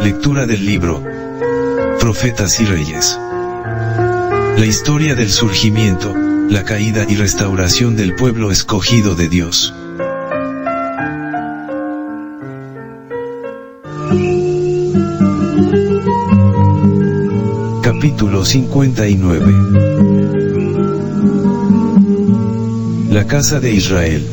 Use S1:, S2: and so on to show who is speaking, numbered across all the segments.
S1: Lectura del libro Profetas y Reyes. La historia del surgimiento, la caída y restauración del pueblo escogido de Dios. Capítulo 59. La casa de Israel.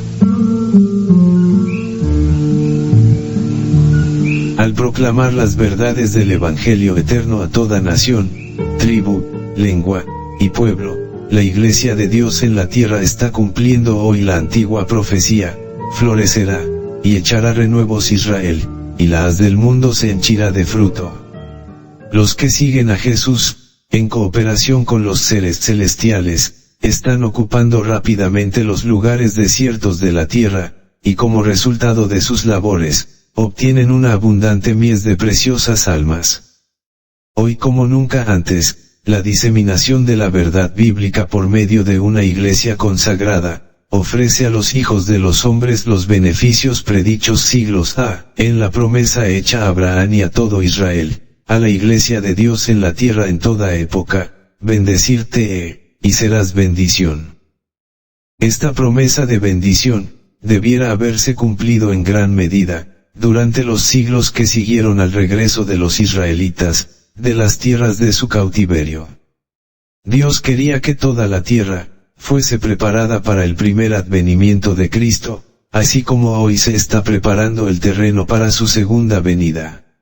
S1: Al proclamar las verdades del Evangelio eterno a toda nación, tribu, lengua y pueblo, la Iglesia de Dios en la tierra está cumpliendo hoy la antigua profecía: florecerá, y echará renuevos Israel, y la haz del mundo se henchirá de fruto. Los que siguen a Jesús, en cooperación con los seres celestiales, están ocupando rápidamente los lugares desiertos de la tierra, y como resultado de sus labores, obtienen una abundante mies de preciosas almas. Hoy como nunca antes, la diseminación de la verdad bíblica por medio de una iglesia consagrada, ofrece a los hijos de los hombres los beneficios predichos siglos en la promesa hecha a Abraham y a todo Israel, a la iglesia de Dios en la tierra en toda época: bendecirte y serás bendición. Esta promesa de bendición, debiera haberse cumplido en gran medida, durante los siglos que siguieron al regreso de los israelitas, de las tierras de su cautiverio. Dios quería que toda la tierra fuese preparada para el primer advenimiento de Cristo, así como hoy se está preparando el terreno para su segunda venida.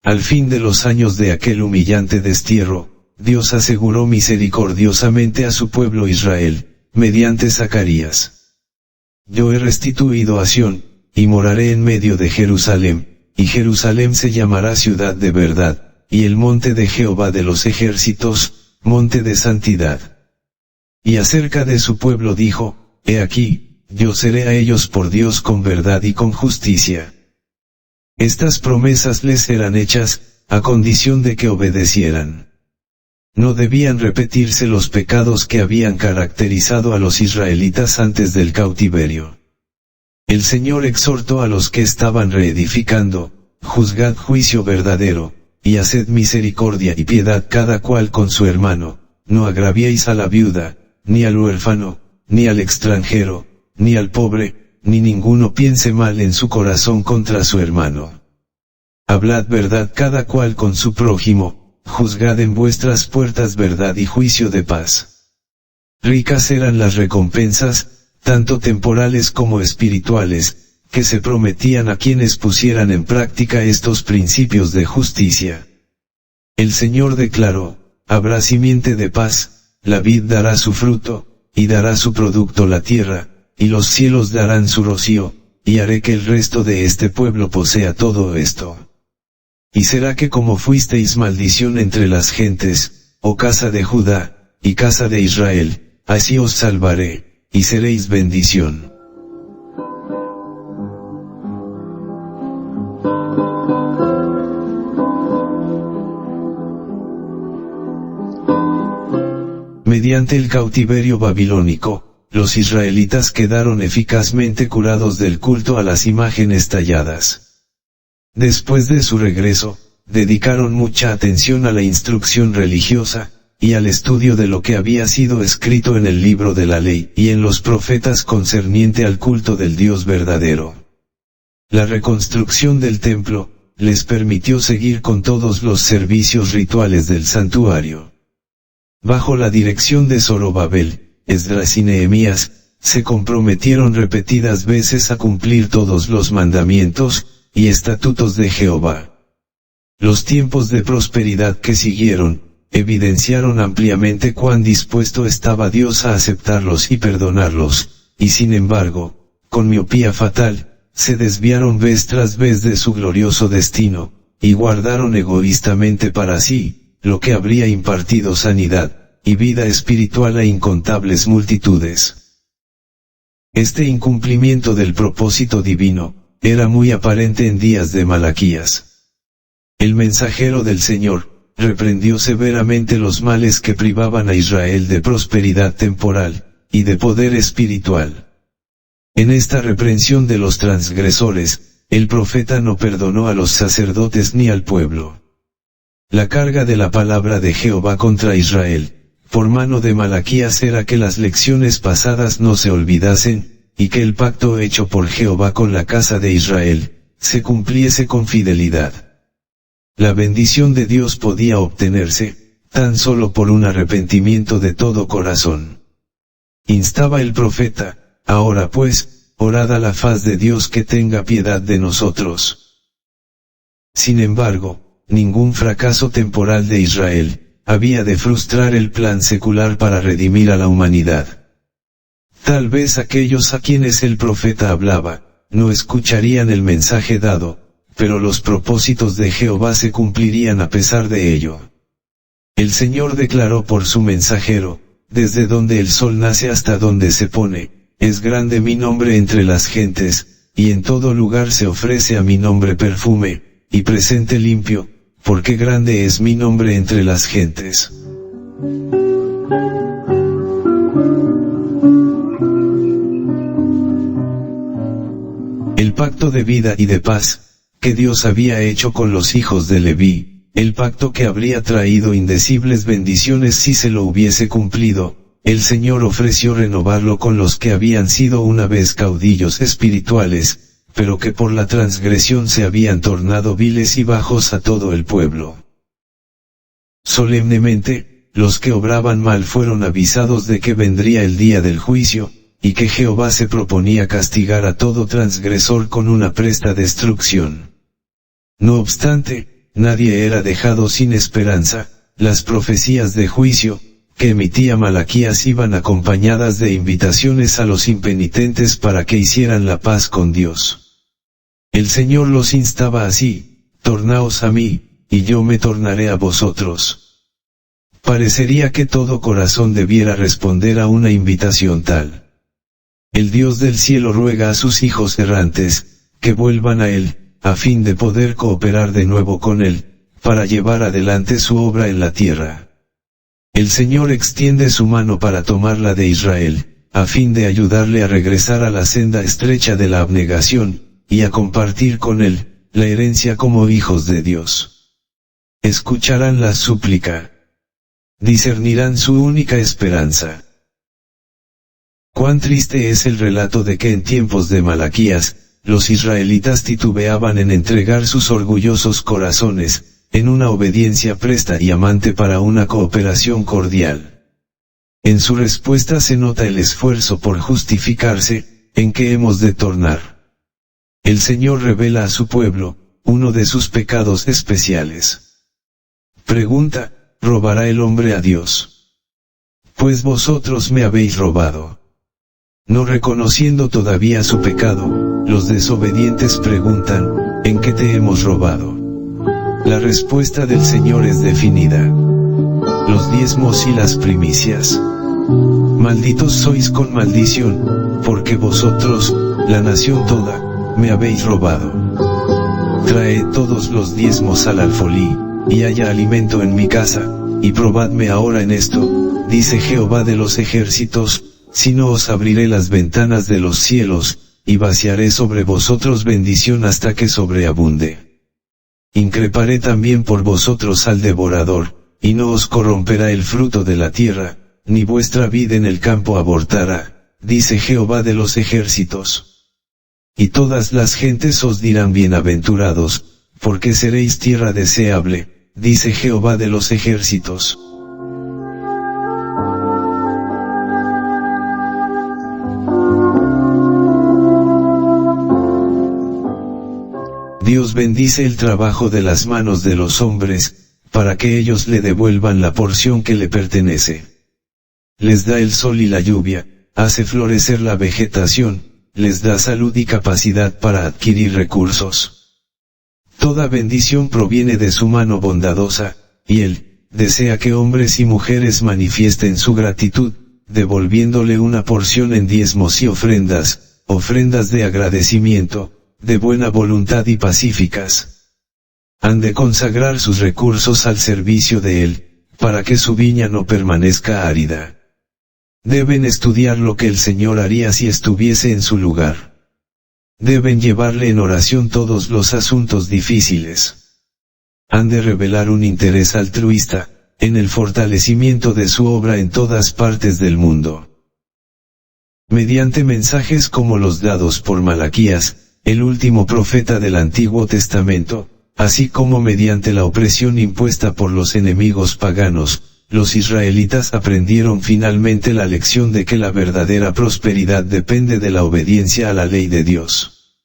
S1: Al fin de los años de aquel humillante destierro, Dios aseguró misericordiosamente a su pueblo Israel, mediante Zacarías: yo he restituido a Sión, y moraré en medio de Jerusalén, y Jerusalén se llamará ciudad de verdad, y el monte de Jehová de los ejércitos, monte de santidad. Y acerca de su pueblo dijo: he aquí, yo seré a ellos por Dios con verdad y con justicia. Estas promesas les eran hechas, a condición de que obedecieran. No debían repetirse los pecados que habían caracterizado a los israelitas antes del cautiverio. El Señor exhortó a los que estaban reedificando: juzgad juicio verdadero, y haced misericordia y piedad cada cual con su hermano, no agraviéis a la viuda, ni al huérfano, ni al extranjero, ni al pobre, ni ninguno piense mal en su corazón contra su hermano. Hablad verdad cada cual con su prójimo, juzgad en vuestras puertas verdad y juicio de paz. Ricas eran las recompensas, tanto temporales como espirituales, que se prometían a quienes pusieran en práctica estos principios de justicia. El Señor declaró: habrá simiente de paz, la vid dará su fruto, y dará su producto la tierra, y los cielos darán su rocío, y haré que el resto de este pueblo posea todo esto. Y será que como fuisteis maldición entre las gentes, oh casa de Judá, y casa de Israel, así os salvaré, y seréis bendición. Mediante el cautiverio babilónico, los israelitas quedaron eficazmente curados del culto a las imágenes talladas. Después de su regreso, dedicaron mucha atención a la instrucción religiosa, y al estudio de lo que había sido escrito en el libro de la ley y en los profetas concerniente al culto del Dios verdadero. La reconstrucción del templo les permitió seguir con todos los servicios rituales del santuario. Bajo la dirección de Zorobabel, Esdras y Nehemías, se comprometieron repetidas veces a cumplir todos los mandamientos y estatutos de Jehová. Los tiempos de prosperidad que siguieron evidenciaron ampliamente cuán dispuesto estaba Dios a aceptarlos y perdonarlos, y sin embargo, con miopía fatal, se desviaron vez tras vez de su glorioso destino, y guardaron egoístamente para sí lo que habría impartido sanidad y vida espiritual a incontables multitudes. Este incumplimiento del propósito divino era muy aparente en días de Malaquías. El mensajero del Señor reprendió severamente los males que privaban a Israel de prosperidad temporal y de poder espiritual. En esta reprensión de los transgresores, el profeta no perdonó a los sacerdotes ni al pueblo. La carga de la palabra de Jehová contra Israel, por mano de Malaquías, era que las lecciones pasadas no se olvidasen, y que el pacto hecho por Jehová con la casa de Israel, se cumpliese con fidelidad. La bendición de Dios podía obtenerse, tan solo por un arrepentimiento de todo corazón. Instaba el profeta: ahora pues, orad a la faz de Dios que tenga piedad de nosotros. Sin embargo, ningún fracaso temporal de Israel había de frustrar el plan secular para redimir a la humanidad. Tal vez aquellos a quienes el profeta hablaba, no escucharían el mensaje dado, pero los propósitos de Jehová se cumplirían a pesar de ello. El Señor declaró por su mensajero: desde donde el sol nace hasta donde se pone, es grande mi nombre entre las gentes, y en todo lugar se ofrece a mi nombre perfume, y presente limpio, porque grande es mi nombre entre las gentes. El pacto de vida y de paz que Dios había hecho con los hijos de Leví, el pacto que habría traído indecibles bendiciones si se lo hubiese cumplido, el Señor ofreció renovarlo con los que habían sido una vez caudillos espirituales, pero que por la transgresión se habían tornado viles y bajos a todo el pueblo. Solemnemente, los que obraban mal fueron avisados de que vendría el día del juicio, y que Jehová se proponía castigar a todo transgresor con una presta destrucción. No obstante, nadie era dejado sin esperanza. Las profecías de juicio que emitía Malaquías iban acompañadas de invitaciones a los impenitentes para que hicieran la paz con Dios. El Señor los instaba así: tornaos a mí, y yo me tornaré a vosotros. Parecería que todo corazón debiera responder a una invitación tal. El Dios del cielo ruega a sus hijos errantes, que vuelvan a Él, a fin de poder cooperar de nuevo con Él, para llevar adelante su obra en la tierra. El Señor extiende su mano para tomarla de Israel, a fin de ayudarle a regresar a la senda estrecha de la abnegación, y a compartir con Él la herencia como hijos de Dios. Escucharán la súplica. Discernirán su única esperanza. Cuán triste es el relato de que en tiempos de Malaquías, los israelitas titubeaban en entregar sus orgullosos corazones, en una obediencia presta y amante para una cooperación cordial. En su respuesta se nota el esfuerzo por justificarse: ¿en qué hemos de tornar? El Señor revela a su pueblo uno de sus pecados especiales. Pregunta: ¿robará el hombre a Dios? Pues vosotros me habéis robado. No reconociendo todavía su pecado, los desobedientes preguntan: ¿en qué te hemos robado? La respuesta del Señor es definida: los diezmos y las primicias. Malditos sois con maldición, porque vosotros, la nación toda, me habéis robado. Traed todos los diezmos al alfolí, y haya alimento en mi casa, y probadme ahora en esto, dice Jehová de los ejércitos, si no os abriré las ventanas de los cielos, y vaciaré sobre vosotros bendición hasta que sobreabunde. Increparé también por vosotros al devorador, y no os corromperá el fruto de la tierra, ni vuestra vid en el campo abortará, dice Jehová de los ejércitos. Y todas las gentes os dirán: bienaventurados, porque seréis tierra deseable, dice Jehová de los ejércitos. Dios bendice el trabajo de las manos de los hombres, para que ellos le devuelvan la porción que le pertenece. Les da el sol y la lluvia, hace florecer la vegetación, les da salud y capacidad para adquirir recursos. Toda bendición proviene de su mano bondadosa, y Él desea que hombres y mujeres manifiesten su gratitud, devolviéndole una porción en diezmos y ofrendas de agradecimiento, de buena voluntad y pacíficas. Han de consagrar sus recursos al servicio de Él, para que su viña no permanezca árida. Deben estudiar lo que el Señor haría si estuviese en su lugar. Deben llevarle en oración todos los asuntos difíciles. Han de revelar un interés altruista, en el fortalecimiento de su obra en todas partes del mundo. Mediante mensajes como los dados por Malaquías, el último profeta del Antiguo Testamento, así como mediante la opresión impuesta por los enemigos paganos, los israelitas aprendieron finalmente la lección de que la verdadera prosperidad depende de la obediencia a la ley de Dios.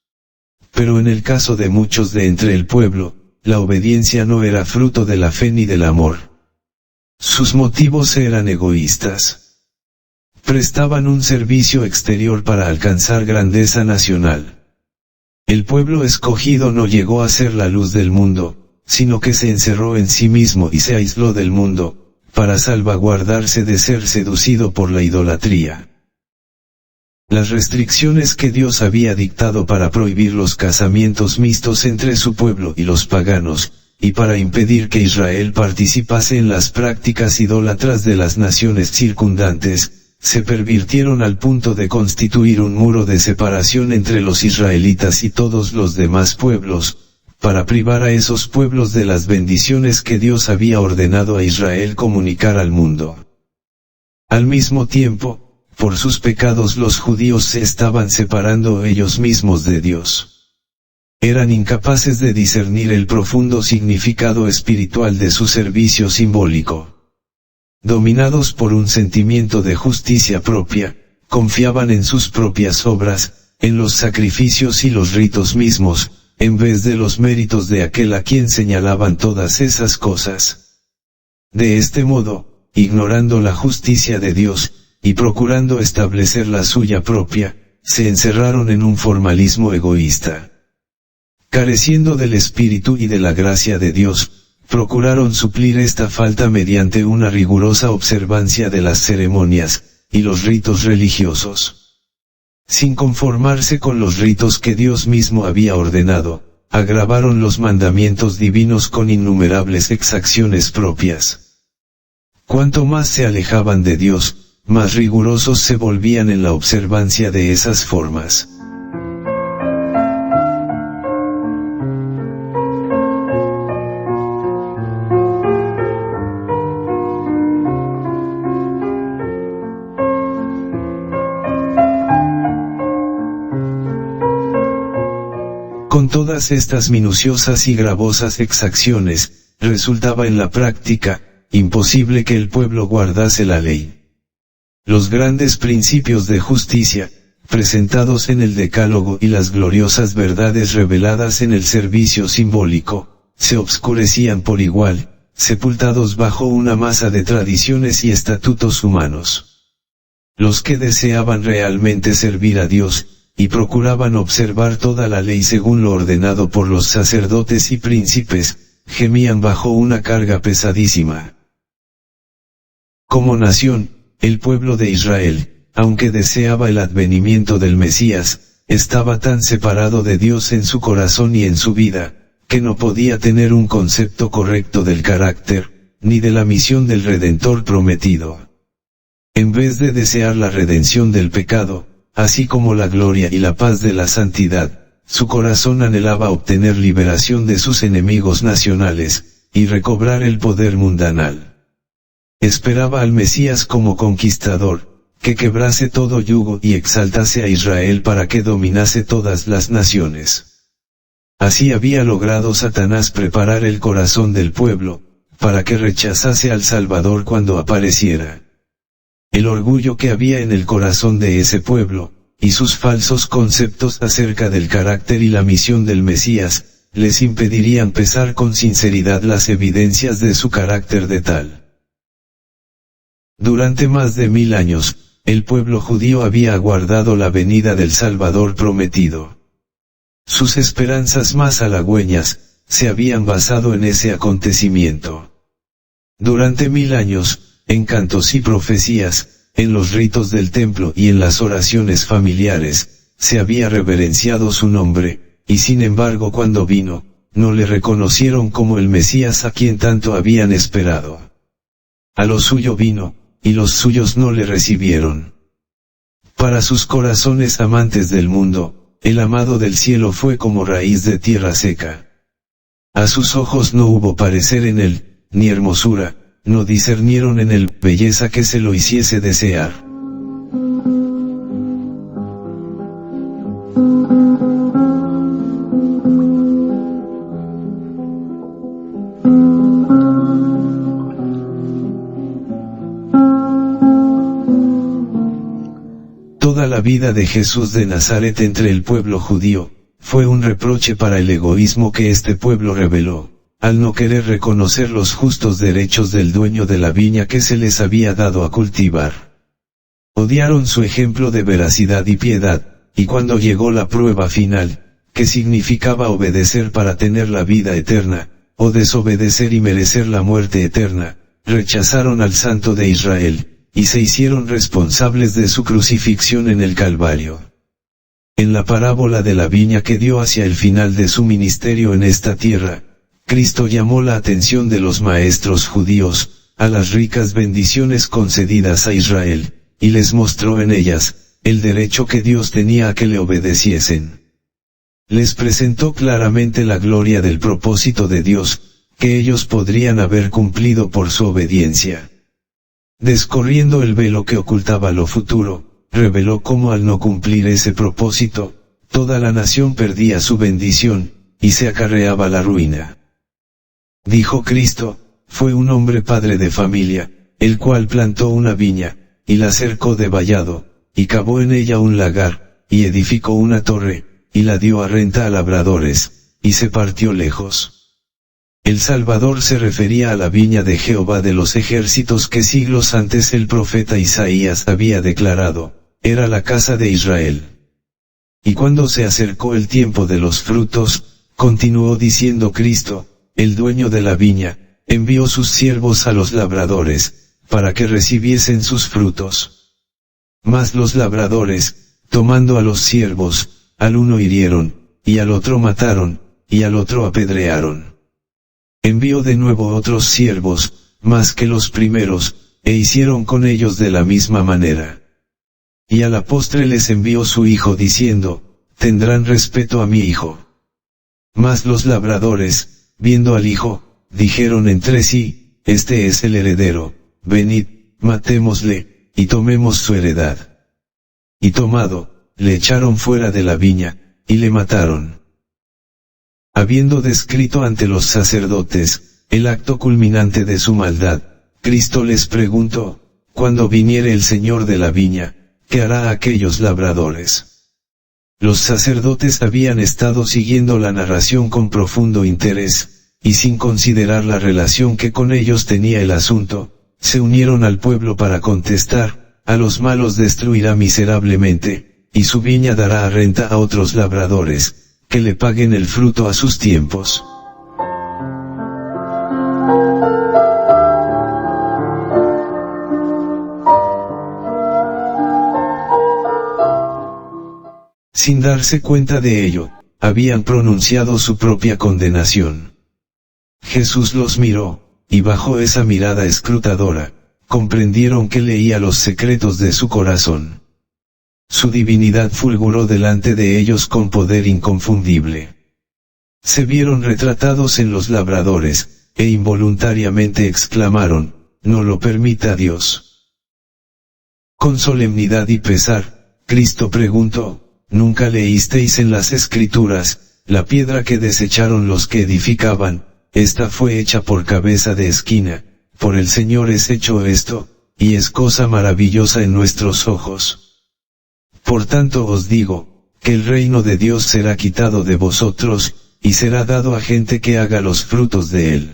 S1: Pero en el caso de muchos de entre el pueblo, la obediencia no era fruto de la fe ni del amor. Sus motivos eran egoístas. Prestaban un servicio exterior para alcanzar grandeza nacional. El pueblo escogido no llegó a ser la luz del mundo, sino que se encerró en sí mismo y se aisló del mundo, para salvaguardarse de ser seducido por la idolatría. Las restricciones que Dios había dictado para prohibir los casamientos mixtos entre su pueblo y los paganos, y para impedir que Israel participase en las prácticas idólatras de las naciones circundantes, se pervirtieron al punto de constituir un muro de separación entre los israelitas y todos los demás pueblos, para privar a esos pueblos de las bendiciones que Dios había ordenado a Israel comunicar al mundo. Al mismo tiempo, por sus pecados los judíos se estaban separando ellos mismos de Dios. Eran incapaces de discernir el profundo significado espiritual de su servicio simbólico. Dominados por un sentimiento de justicia propia, confiaban en sus propias obras, en los sacrificios y los ritos mismos, en vez de los méritos de aquel a quien señalaban todas esas cosas. De este modo, ignorando la justicia de Dios, y procurando establecer la suya propia, se encerraron en un formalismo egoísta. Careciendo del Espíritu y de la gracia de Dios, procuraron suplir esta falta mediante una rigurosa observancia de las ceremonias, y los ritos religiosos. Sin conformarse con los ritos que Dios mismo había ordenado, agravaron los mandamientos divinos con innumerables exacciones propias. Cuanto más se alejaban de Dios, más rigurosos se volvían en la observancia de esas formas. Con todas estas minuciosas y gravosas exacciones, resultaba en la práctica, imposible que el pueblo guardase la ley. Los grandes principios de justicia, presentados en el Decálogo y las gloriosas verdades reveladas en el servicio simbólico, se obscurecían por igual, sepultados bajo una masa de tradiciones y estatutos humanos. Los que deseaban realmente servir a Dios, y procuraban observar toda la ley según lo ordenado por los sacerdotes y príncipes, gemían bajo una carga pesadísima. Como nación, el pueblo de Israel, aunque deseaba el advenimiento del Mesías, estaba tan separado de Dios en su corazón y en su vida, que no podía tener un concepto correcto del carácter, ni de la misión del Redentor prometido. En vez de desear la redención del pecado, así como la gloria y la paz de la santidad, su corazón anhelaba obtener liberación de sus enemigos nacionales, y recobrar el poder mundanal. Esperaba al Mesías como conquistador, que quebrase todo yugo y exaltase a Israel para que dominase todas las naciones. Así había logrado Satanás preparar el corazón del pueblo, para que rechazase al Salvador cuando apareciera. El orgullo que había en el corazón de ese pueblo, y sus falsos conceptos acerca del carácter y la misión del Mesías, les impedirían pesar con sinceridad las evidencias de su carácter de tal. Durante más de 1000 años, el pueblo judío había aguardado la venida del Salvador prometido. Sus esperanzas más halagüeñas, se habían basado en ese acontecimiento. Durante 1000 años, en cantos y profecías, en los ritos del templo y en las oraciones familiares, se había reverenciado su nombre, y sin embargo cuando vino, no le reconocieron como el Mesías a quien tanto habían esperado. A lo suyo vino, y los suyos no le recibieron. Para sus corazones amantes del mundo, el amado del cielo fue como raíz de tierra seca. A sus ojos no hubo parecer en él, ni hermosura, no discernieron en él belleza que se lo hiciese desear. Toda la vida de Jesús de Nazaret entre el pueblo judío, fue un reproche para el egoísmo que este pueblo reveló, al no querer reconocer los justos derechos del dueño de la viña que se les había dado a cultivar. Odiaron su ejemplo de veracidad y piedad, y cuando llegó la prueba final, que significaba obedecer para tener la vida eterna, o desobedecer y merecer la muerte eterna, rechazaron al Santo de Israel, y se hicieron responsables de su crucifixión en el Calvario. En la parábola de la viña que dio hacia el final de su ministerio en esta tierra, Cristo llamó la atención de los maestros judíos, a las ricas bendiciones concedidas a Israel, y les mostró en ellas, el derecho que Dios tenía a que le obedeciesen. Les presentó claramente la gloria del propósito de Dios, que ellos podrían haber cumplido por su obediencia. Descorriendo el velo que ocultaba lo futuro, reveló cómo al no cumplir ese propósito, toda la nación perdía su bendición, y se acarreaba la ruina. Dijo Cristo, fue un hombre padre de familia, el cual plantó una viña, y la cercó de vallado, y cavó en ella un lagar, y edificó una torre, y la dio a renta a labradores, y se partió lejos. El Salvador se refería a la viña de Jehová de los ejércitos que siglos antes el profeta Isaías había declarado, era la casa de Israel. Y cuando se acercó el tiempo de los frutos, continuó diciendo Cristo, el dueño de la viña, envió sus siervos a los labradores, para que recibiesen sus frutos. Mas los labradores, tomando a los siervos, al uno hirieron, y al otro mataron, y al otro apedrearon. Envió de nuevo otros siervos, más que los primeros, e hicieron con ellos de la misma manera. Y a la postre les envió su hijo diciendo, tendrán respeto a mi hijo. Mas los labradores, viendo al hijo, dijeron entre sí, este es el heredero, venid, matémosle, y tomemos su heredad. Y tomado, le echaron fuera de la viña, y le mataron. Habiendo descrito ante los sacerdotes, el acto culminante de su maldad, Cristo les preguntó, cuando viniere el Señor de la viña, ¿qué hará a aquellos labradores? Los sacerdotes habían estado siguiendo la narración con profundo interés, y sin considerar la relación que con ellos tenía el asunto, se unieron al pueblo para contestar, a los malos destruirá miserablemente, y su viña dará a renta a otros labradores, que le paguen el fruto a sus tiempos. Sin darse cuenta de ello, habían pronunciado su propia condenación. Jesús los miró, y bajo esa mirada escrutadora, comprendieron que leía los secretos de su corazón. Su divinidad fulguró delante de ellos con poder inconfundible. Se vieron retratados en los labradores, e involuntariamente exclamaron, no lo permita Dios. Con solemnidad y pesar, Cristo preguntó, ¿nunca leísteis en las Escrituras, la piedra que desecharon los que edificaban, esta fue hecha por cabeza de esquina, por el Señor es hecho esto, y es cosa maravillosa en nuestros ojos? Por tanto os digo, que el reino de Dios será quitado de vosotros, y será dado a gente que haga los frutos de él.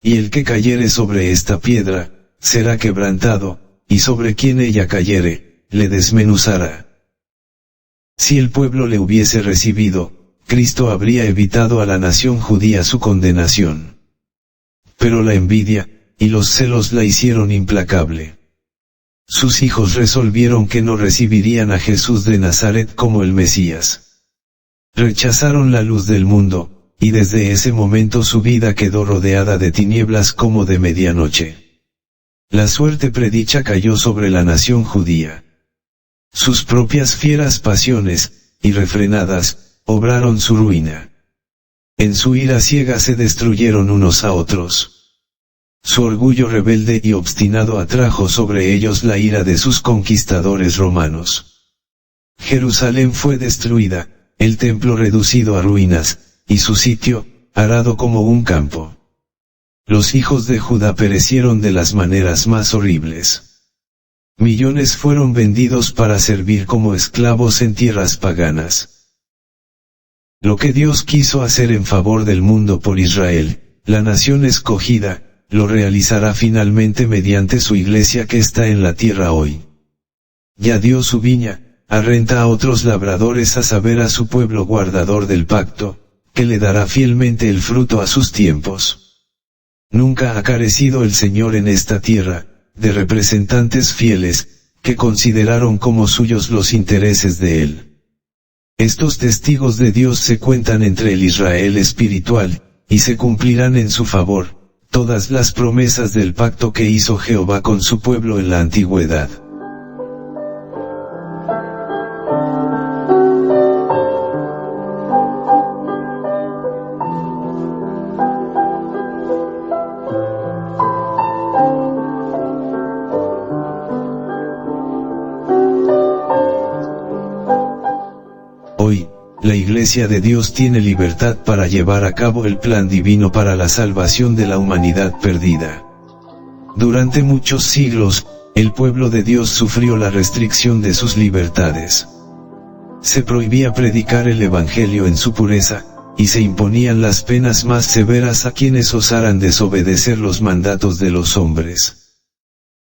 S1: Y el que cayere sobre esta piedra, será quebrantado, y sobre quien ella cayere, le desmenuzará. Si el pueblo le hubiese recibido, Cristo habría evitado a la nación judía su condenación. Pero la envidia, y los celos la hicieron implacable. Sus hijos resolvieron que no recibirían a Jesús de Nazaret como el Mesías. Rechazaron la luz del mundo, y desde ese momento su vida quedó rodeada de tinieblas como de medianoche. La suerte predicha cayó sobre la nación judía. Sus propias fieras pasiones, irrefrenadas, obraron su ruina. En su ira ciega se destruyeron unos a otros. Su orgullo rebelde y obstinado atrajo sobre ellos la ira de sus conquistadores romanos. Jerusalén fue destruida, el templo reducido a ruinas, y su sitio, arado como un campo. Los hijos de Judá perecieron de las maneras más horribles. Millones fueron vendidos para servir como esclavos en tierras paganas. Lo que Dios quiso hacer en favor del mundo por Israel, la nación escogida, lo realizará finalmente mediante su iglesia que está en la tierra hoy. Ya dio su viña, arrenda a otros labradores, a saber a su pueblo guardador del pacto, que le dará fielmente el fruto a sus tiempos. Nunca ha carecido el Señor en esta tierra, de representantes fieles, que consideraron como suyos los intereses de Él. Estos testigos de Dios se cuentan entre el Israel espiritual, y se cumplirán en su favor todas las promesas del pacto que hizo Jehová con su pueblo en la antigüedad. Hoy, la Iglesia de Dios tiene libertad para llevar a cabo el plan divino para la salvación de la humanidad perdida. Durante muchos siglos, el pueblo de Dios sufrió la restricción de sus libertades. Se prohibía predicar el Evangelio en su pureza, y se imponían las penas más severas a quienes osaran desobedecer los mandatos de los hombres.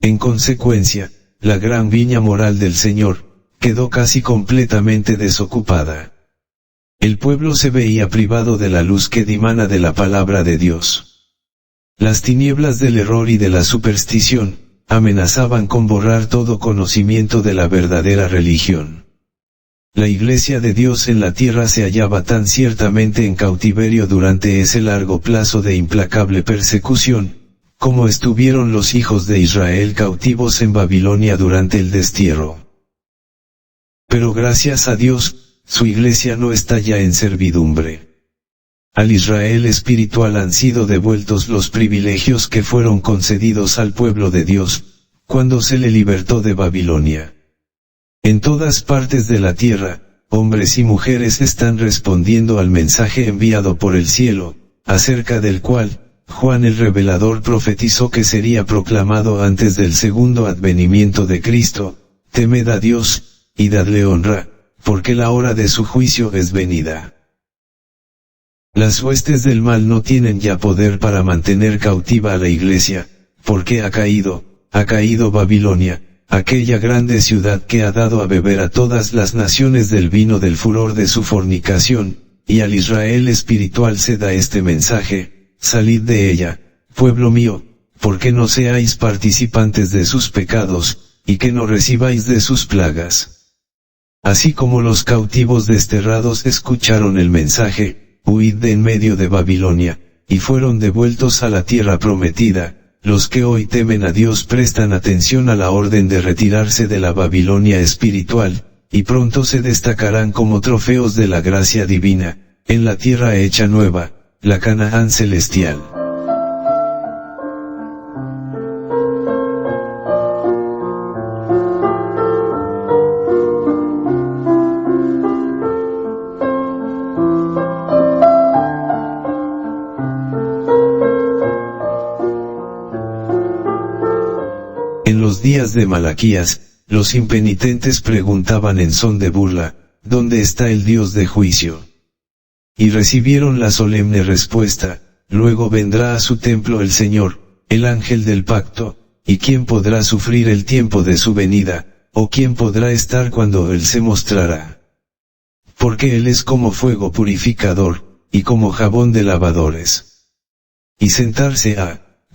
S1: En consecuencia, la gran viña moral del Señor quedó casi completamente desocupada. El pueblo se veía privado de la luz que dimana de la palabra de Dios. Las tinieblas del error y de la superstición amenazaban con borrar todo conocimiento de la verdadera religión. La Iglesia de Dios en la tierra se hallaba tan ciertamente en cautiverio durante ese largo plazo de implacable persecución, como estuvieron los hijos de Israel cautivos en Babilonia durante el destierro. Pero gracias a Dios, su iglesia no está ya en servidumbre. Al Israel espiritual han sido devueltos los privilegios que fueron concedidos al pueblo de Dios, cuando se le libertó de Babilonia. En todas partes de la tierra, hombres y mujeres están respondiendo al mensaje enviado por el cielo, acerca del cual, Juan el Revelador profetizó que sería proclamado antes del segundo advenimiento de Cristo: temed a Dios, y dadle honra, porque la hora de su juicio es venida. Las huestes del mal no tienen ya poder para mantener cautiva a la iglesia, porque ha caído Babilonia, aquella grande ciudad que ha dado a beber a todas las naciones del vino del furor de su fornicación, y al Israel espiritual se da este mensaje: salid de ella, pueblo mío, porque no seáis participantes de sus pecados, y que no recibáis de sus plagas. Así como los cautivos desterrados escucharon el mensaje: huid de en medio de Babilonia, y fueron devueltos a la tierra prometida, los que hoy temen a Dios prestan atención a la orden de retirarse de la Babilonia espiritual, y pronto se destacarán como trofeos de la gracia divina, en la tierra hecha nueva, la Canaán celestial. En los días de Malaquías, los impenitentes preguntaban en son de burla: ¿dónde está el Dios de juicio? Y recibieron la solemne respuesta: luego vendrá a su templo el Señor, el ángel del pacto, y ¿quién podrá sufrir el tiempo de su venida, o quién podrá estar cuando Él se mostrará? Porque Él es como fuego purificador, y como jabón de lavadores. Y sentarse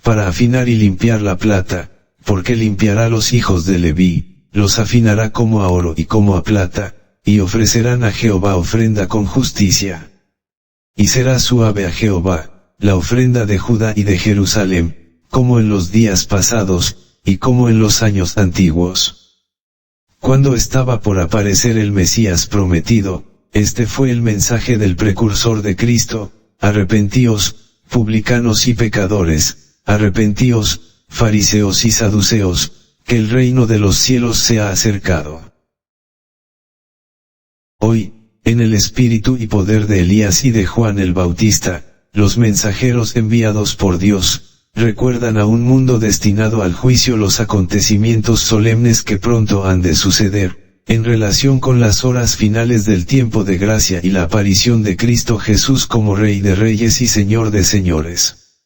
S1: para afinar y limpiar la plata, porque limpiará los hijos de Leví, los afinará como a oro y como a plata, y ofrecerán a Jehová ofrenda con justicia. Y será suave a Jehová la ofrenda de Judá y de Jerusalén, como en los días pasados, y como en los años antiguos. Cuando estaba por aparecer el Mesías prometido, este fue el mensaje del precursor de Cristo: arrepentíos, publicanos y pecadores, arrepentíos, fariseos y saduceos, que el reino de los cielos se ha acercado. Hoy, en el espíritu y poder de Elías y de Juan el Bautista, los mensajeros enviados por Dios, recuerdan a un mundo destinado al juicio los acontecimientos solemnes que pronto han de suceder, en relación con las horas finales del tiempo de gracia y la aparición de Cristo Jesús como Rey de Reyes y Señor de Señores.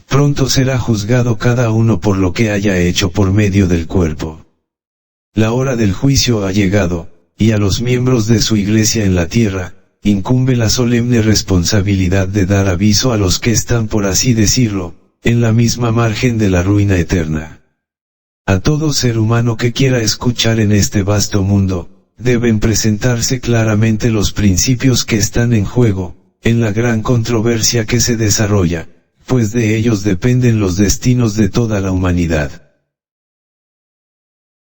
S1: Pronto será juzgado cada uno por lo que haya hecho por medio del cuerpo. La hora del juicio ha llegado, y a los miembros de su iglesia en la tierra, incumbe la solemne responsabilidad de dar aviso a los que están, por así decirlo, en la misma margen de la ruina eterna. A todo ser humano que quiera escuchar en este vasto mundo, deben presentarse claramente los principios que están en juego, en la gran controversia que se desarrolla, pues de ellos dependen los destinos de toda la humanidad.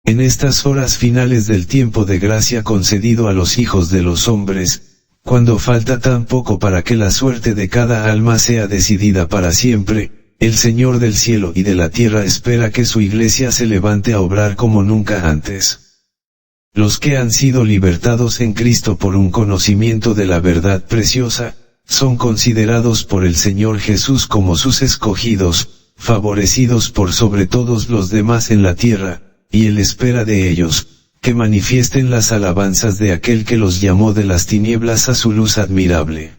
S1: En estas horas finales del tiempo de gracia concedido a los hijos de los hombres, cuando falta tan poco para que la suerte de cada alma sea decidida para siempre, el Señor del cielo y de la tierra espera que su iglesia se levante a obrar como nunca antes. Los que han sido libertados en Cristo por un conocimiento de la verdad preciosa, son considerados por el Señor Jesús como sus escogidos, favorecidos por sobre todos los demás en la tierra, y Él espera de ellos, que manifiesten las alabanzas de aquel que los llamó de las tinieblas a su luz admirable.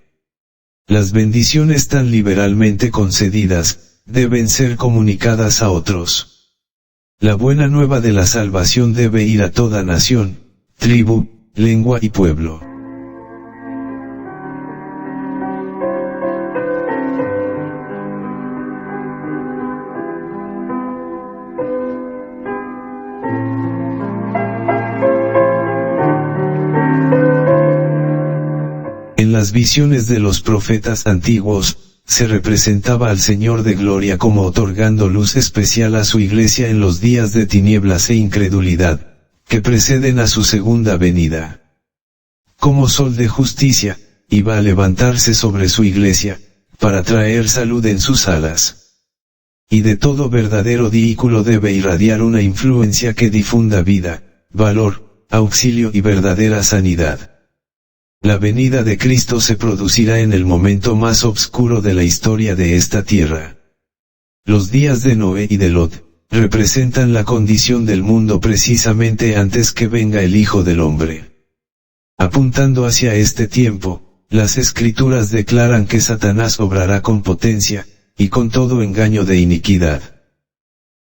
S1: Las bendiciones tan liberalmente concedidas, deben ser comunicadas a otros. La buena nueva de la salvación debe ir a toda nación, tribu, lengua y pueblo. En las visiones de los profetas antiguos, se representaba al Señor de gloria como otorgando luz especial a su iglesia en los días de tinieblas e incredulidad, que preceden a su segunda venida. Como sol de justicia, iba a levantarse sobre su iglesia, para traer salud en sus alas. Y de todo verdadero vehículo debe irradiar una influencia que difunda vida, valor, auxilio y verdadera sanidad. La venida de Cristo se producirá en el momento más obscuro de la historia de esta tierra. Los días de Noé y de Lot, representan la condición del mundo precisamente antes que venga el Hijo del Hombre. Apuntando hacia este tiempo, las Escrituras declaran que Satanás obrará con potencia, y con todo engaño de iniquidad.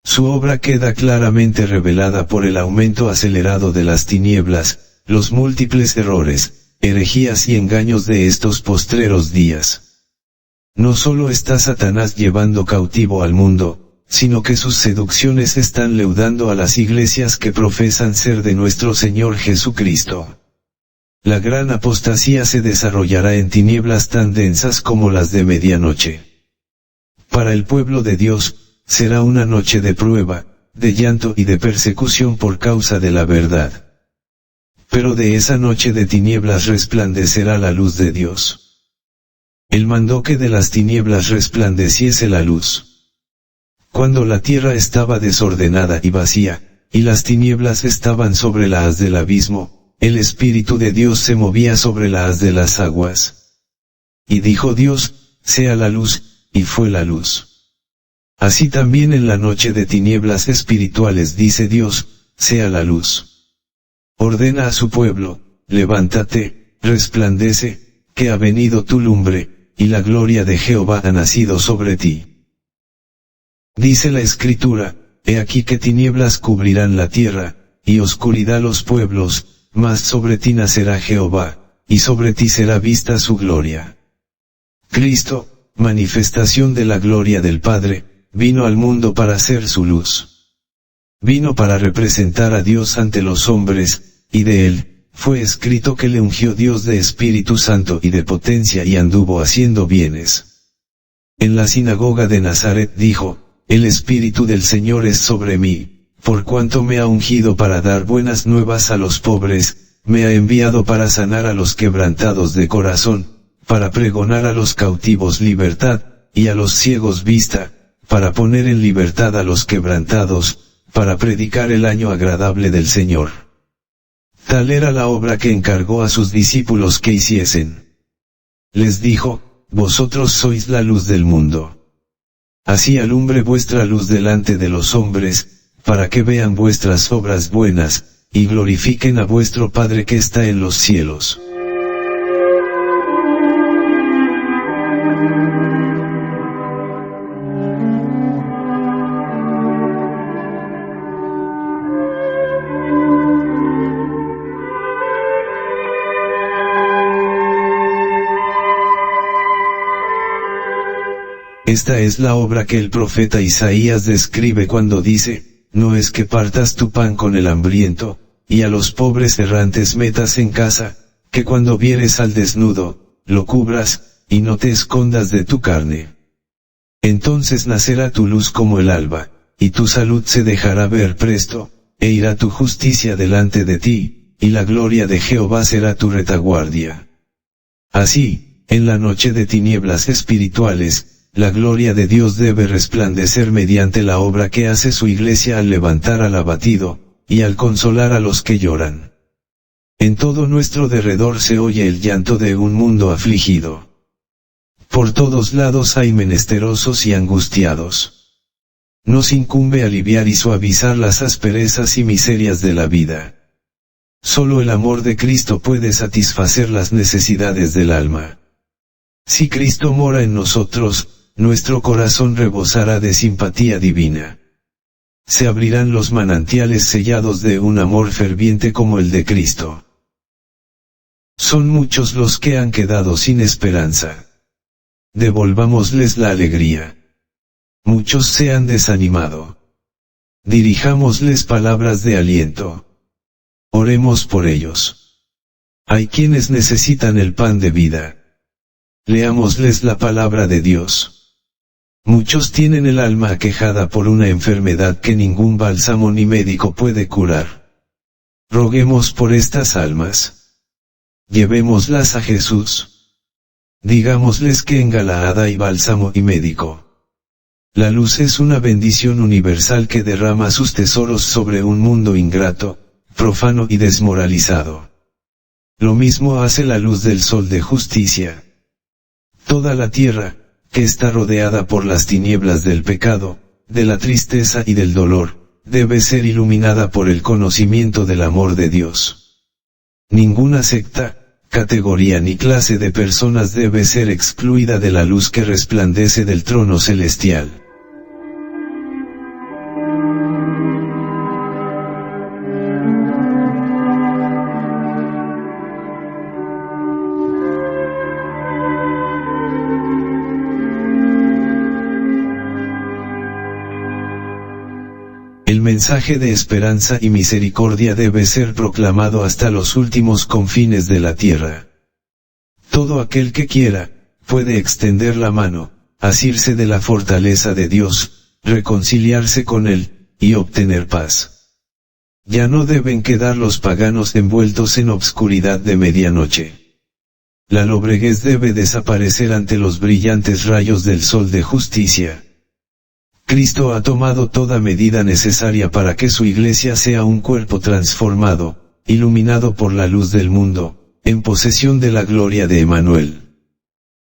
S1: Su obra queda claramente revelada por el aumento acelerado de las tinieblas, los múltiples errores, herejías y engaños de estos postreros días. No solo está Satanás llevando cautivo al mundo, sino que sus seducciones están leudando a las iglesias que profesan ser de nuestro Señor Jesucristo. La gran apostasía se desarrollará en tinieblas tan densas como las de medianoche. Para el pueblo de Dios, será una noche de prueba, de llanto y de persecución por causa de la verdad. Pero de esa noche de tinieblas resplandecerá la luz de Dios. Él mandó que de las tinieblas resplandeciese la luz. Cuando la tierra estaba desordenada y vacía, y las tinieblas estaban sobre la haz del abismo, el Espíritu de Dios se movía sobre la haz de las aguas. Y dijo Dios, sea la luz, y fue la luz. Así también en la noche de tinieblas espirituales dice Dios, sea la luz. Ordena a su pueblo, levántate, resplandece, que ha venido tu lumbre, y la gloria de Jehová ha nacido sobre ti. Dice la Escritura, he aquí que tinieblas cubrirán la tierra, y oscuridad los pueblos, mas sobre ti nacerá Jehová, y sobre ti será vista su gloria. Cristo, manifestación de la gloria del Padre, vino al mundo para ser su luz. Vino para representar a Dios ante los hombres, y de él, fue escrito que le ungió Dios de Espíritu Santo y de potencia y anduvo haciendo bienes. En la sinagoga de Nazaret dijo, el Espíritu del Señor es sobre mí, por cuanto me ha ungido para dar buenas nuevas a los pobres, me ha enviado para sanar a los quebrantados de corazón, para pregonar a los cautivos libertad, y a los ciegos vista, para poner en libertad a los quebrantados, para predicar el año agradable del Señor. Tal era la obra que encargó a sus discípulos que hiciesen. Les dijo: vosotros sois la luz del mundo. Así alumbre vuestra luz delante de los hombres, para que vean vuestras obras buenas, y glorifiquen a vuestro Padre que está en los cielos. Esta es la obra que el profeta Isaías describe cuando dice: no es que partas tu pan con el hambriento, y a los pobres errantes metas en casa, que cuando vieres al desnudo, lo cubras, y no te escondas de tu carne. Entonces nacerá tu luz como el alba, y tu salud se dejará ver presto, e irá tu justicia delante de ti, y la gloria de Jehová será tu retaguardia. Así, en la noche de tinieblas espirituales, la gloria de Dios debe resplandecer mediante la obra que hace su iglesia al levantar al abatido, y al consolar a los que lloran. En todo nuestro derredor se oye el llanto de un mundo afligido. Por todos lados hay menesterosos y angustiados. Nos incumbe aliviar y suavizar las asperezas y miserias de la vida. Solo el amor de Cristo puede satisfacer las necesidades del alma. Si Cristo mora en nosotros, nuestro corazón rebosará de simpatía divina. Se abrirán los manantiales sellados de un amor ferviente como el de Cristo. Son muchos los que han quedado sin esperanza. Devolvámosles la alegría. Muchos se han desanimado. Dirijámosles palabras de aliento. Oremos por ellos. Hay quienes necesitan el pan de vida. Leámosles la palabra de Dios. Muchos tienen el alma aquejada por una enfermedad que ningún bálsamo ni médico puede curar. Roguemos por estas almas. Llevémoslas a Jesús. Digámosles que en Galaad hay bálsamo y médico. La luz es una bendición universal que derrama sus tesoros sobre un mundo ingrato, profano y desmoralizado. Lo mismo hace la luz del sol de justicia. Toda la tierra, que está rodeada por las tinieblas del pecado, de la tristeza y del dolor, debe ser iluminada por el conocimiento del amor de Dios. Ninguna secta, categoría ni clase de personas debe ser excluida de la luz que resplandece del trono celestial. El mensaje de esperanza y misericordia debe ser proclamado hasta los últimos confines de la tierra. Todo aquel que quiera, puede extender la mano, asirse de la fortaleza de Dios, reconciliarse con Él, y obtener paz. Ya no deben quedar los paganos envueltos en obscuridad de medianoche. La lobreguez debe desaparecer ante los brillantes rayos del sol de justicia. Cristo ha tomado toda medida necesaria para que su iglesia sea un cuerpo transformado, iluminado por la luz del mundo, en posesión de la gloria de Emmanuel.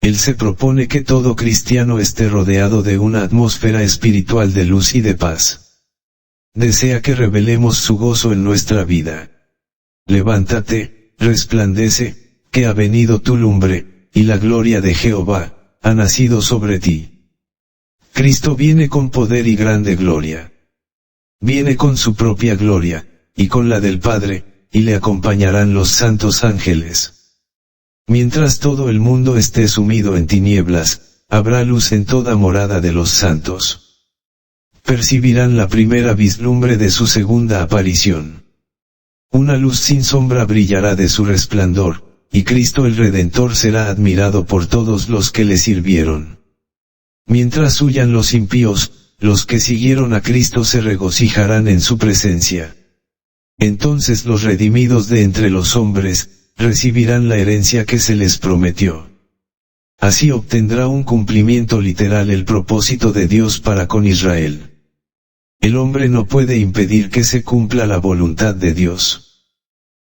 S1: Él se propone que todo cristiano esté rodeado de una atmósfera espiritual de luz y de paz. Desea que revelemos su gozo en nuestra vida. Levántate, resplandece, que ha venido tu lumbre, y la gloria de Jehová ha nacido sobre ti. Cristo viene con poder y grande gloria. Viene con su propia gloria, y con la del Padre, y le acompañarán los santos ángeles. Mientras todo el mundo esté sumido en tinieblas, habrá luz en toda morada de los santos. Percibirán la primera vislumbre de su segunda aparición. Una luz sin sombra brillará de su resplandor, y Cristo el Redentor será admirado por todos los que le sirvieron. Mientras huyan los impíos, los que siguieron a Cristo se regocijarán en su presencia. Entonces los redimidos de entre los hombres, recibirán la herencia que se les prometió. Así obtendrá un cumplimiento literal el propósito de Dios para con Israel. El hombre no puede impedir que se cumpla la voluntad de Dios.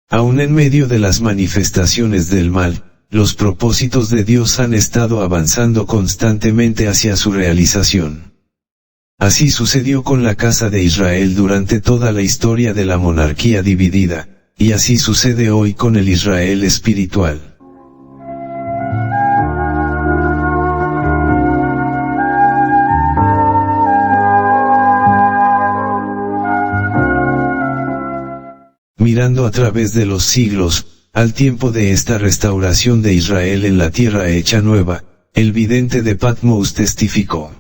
S1: Aun en medio de las manifestaciones del mal, los propósitos de Dios han estado avanzando constantemente hacia su realización. Así sucedió con la casa de Israel durante toda la historia de la monarquía dividida, y así sucede hoy con el Israel espiritual. Mirando a través de los siglos, al tiempo de esta restauración de Israel en la tierra hecha nueva, el vidente de Patmos testificó: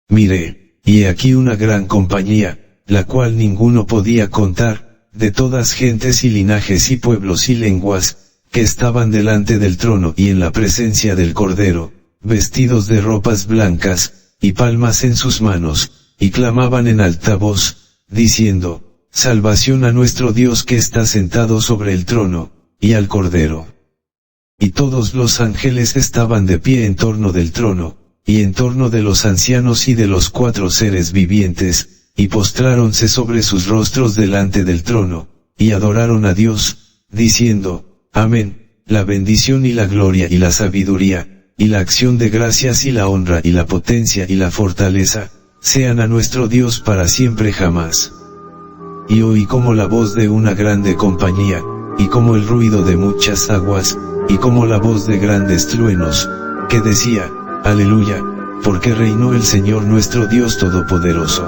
S1: Miré, y he aquí una gran compañía, la cual ninguno podía contar, de todas gentes y linajes y pueblos y lenguas, que estaban delante del trono y en la presencia del Cordero, vestidos de ropas blancas, y palmas en sus manos, y clamaban en alta voz, diciendo: Salvación a nuestro Dios que está sentado sobre el trono, y al Cordero. Y todos los ángeles estaban de pie en torno del trono, y en torno de los ancianos y de los 4 seres vivientes, y postráronse sobre sus rostros delante del trono, y adoraron a Dios, diciendo: Amén, la bendición y la gloria y la sabiduría, y la acción de gracias y la honra y la potencia y la fortaleza, sean a nuestro Dios para siempre jamás. Y oí como la voz de una grande compañía, y como el ruido de muchas aguas, y como la voz de grandes truenos, que decía: Aleluya, porque reinó el Señor nuestro Dios Todopoderoso.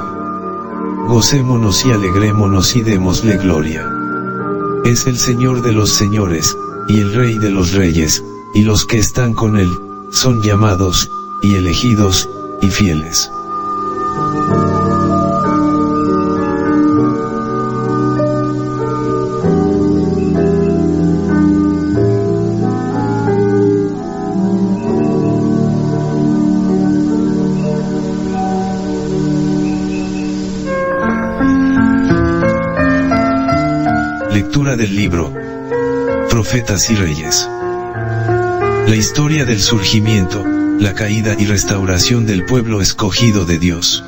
S1: Gocémonos y alegrémonos y démosle gloria. Es el Señor de los señores, y el Rey de los reyes, y los que están con él, son llamados, y elegidos, y fieles. Lectura del libro Profetas y Reyes. La historia del surgimiento, la caída y restauración del pueblo escogido de Dios.